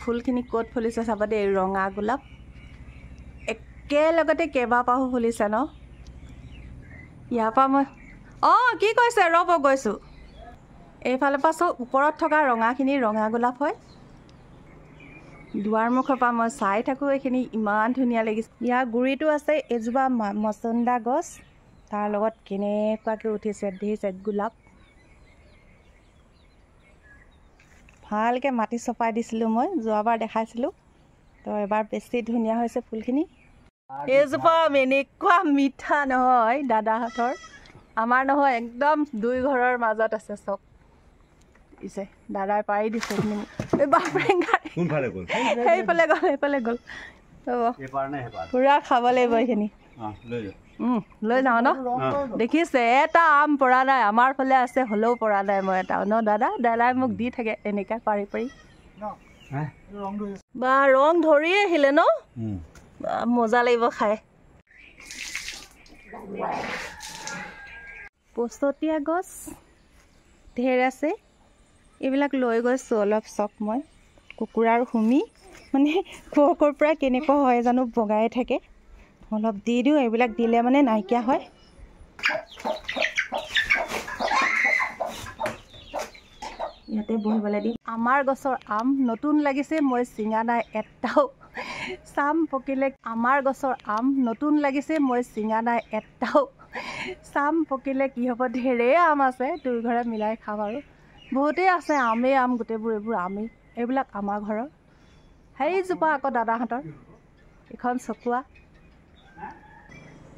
ফুলখিনি ক'ত ফুলিছে চাব দেই ৰঙা গোলাপ একেলগতে কেইবাপাহো ফুলিছে ন ইয়াৰ পৰা মই কি কৈছে ৰ'ব গৈছোঁ এইফালৰ পৰা চব ওপৰত থকা ৰঙাখিনি ৰঙা গোলাপ হয় দুৱাৰমুখৰ পৰা মই চাই থাকোঁ এইখিনি ইমান ধুনীয়া লাগিছে ইয়াৰ গুৰিটো আছে এজোপা মচন্দা গছ তাৰ লগত কেনেকুৱাকৈ উঠিছে দেখিছে গোলাপ ভালকৈ মাটি চপাই দিছিলোঁ মই যোৱাবাৰ দেখাইছিলোঁ তো এবাৰ বেছি ধুনীয়া হৈছে ফুলখিনি এইজোপা এনেকুৱা মিঠা নহয় দাদাহঁতৰ আমাৰ নহয় একদম দুই ঘৰৰ মাজত আছে চব দিছে দাদাই পাৰি দিছে সেইফালে গ'ল পুৰা খাব লাগিব এইখিনি লৈ যাওঁ ন দেখিছে এটা আম পৰা নাই আমাৰ ফালে আছে হ'লেও পৰা নাই মই এটা ন দাদাই মোক দি থাকে এনেকৈ পাৰি বা ৰং ধৰি আহিলে ন মজা লাগিব খাই পচতীয়া গছ ঢেৰ আছে এইবিলাক লৈ গৈছোঁ অলপ চব মই কুকুৰাৰ হুমি মানে ক'ৰ পৰা কেনেকুৱা হয় জানো বগাই থাকে অলপ দি দিওঁ এইবিলাক দিলে মানে নাইকিয়া হয় ইয়াতে বহিবলৈ দিম আমাৰ গছৰ আম নতুন লাগিছে মই চিঙা নাই এটাও চাম পকিলে আমাৰ গছৰ আম নতুন লাগিছে মই চিঙা নাই এটাও চাম পকিলে কি হ'ব ঢেৰেই আম আছে দুই ঘৰে মিলাই খাম আৰু বহুতেই আছে আমেই আম গোটেইবোৰ এইবোৰ আমেই এইবিলাক আমাৰ ঘৰৰ সেইজোপা আকৌ দাদাহঁতৰ এখন চকুৱা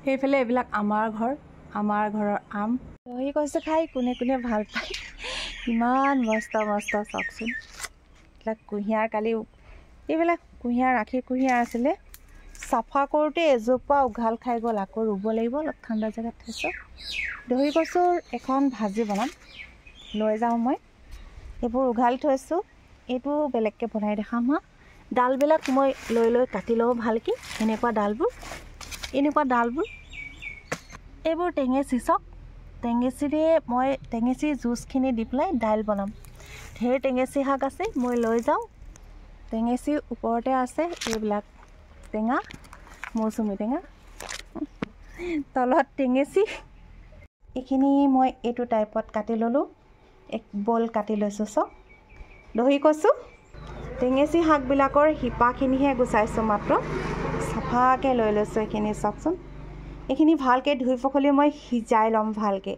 সেইফালে এইবিলাক আমাৰ ঘৰৰ আম সি কৈছে খাই কোনে ভাল পায় ইমান মস্ত চাওকচোন এইবিলাক কুঁহিয়াৰ কালি এইবিলাক কুঁহিয়াৰ আখি কুঁহিয়াৰ আছিলে চাফা কৰোঁতে এজোপা উঘাল খাই গ'ল আকৌ ৰুব লাগিব অলপ ঠাণ্ডা জেগাত থৈছোঁ দহি কচুৰ এখন ভাজি বনাম লৈ যাওঁ মই এইবোৰ উঘালি থৈছোঁ এইটো বেলেগকৈ বনাই দেখাম হা ডালবিলাক মই লৈ কাটি লওঁ ভালকৈ এনেকুৱা ডালবোৰ এইবোৰ টেঙেচি চক টেঙেচিৰে মই টেঙেচি জুচখিনি দি পেলাই দাইল বনাম ঢেৰ টেঙেচি শাক আছে মই লৈ যাওঁ টেঙেচিৰ ওপৰতে আছে এইবিলাক টেঙা মৌচুমী টেঙা তলত টেঙেচি এইখিনি মই এইটো টাইপত কাটি ল'লোঁ এক বল কাটি লৈছোঁ চব দহি কচু টেঙেচি শাকবিলাকৰ শিপাখিনিহে গুচাইছোঁ মাত্ৰ চাফাকৈ লৈ লৈছোঁ এইখিনি চাওকচোন এইখিনি ভালকৈ ধুই পখলি মই সিজাই ল'ম ভালকৈ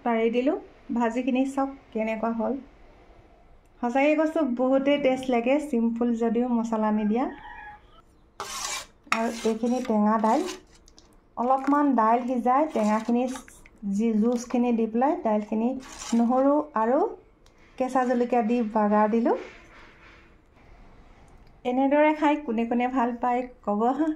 পাৰি দিলোঁ ভাজিখিনি চাওক কেনেকুৱা হ'ল সঁচাকৈ কৈছোঁ বহুতেই টেষ্ট লাগে চিম্পুল যদিও মছলা নিদিয়া আৰু এইখিনি টেঙা দাইল অলপমান দাইল সিজাই টেঙাখিনি জুচখিনি দি পেলাই দাইলখিনি নহৰু আৰু কেঁচা জলকীয়া দি বাগাৰ দিলোঁ এনেদৰে খাই কোনে ভাল পায় ক'ব হা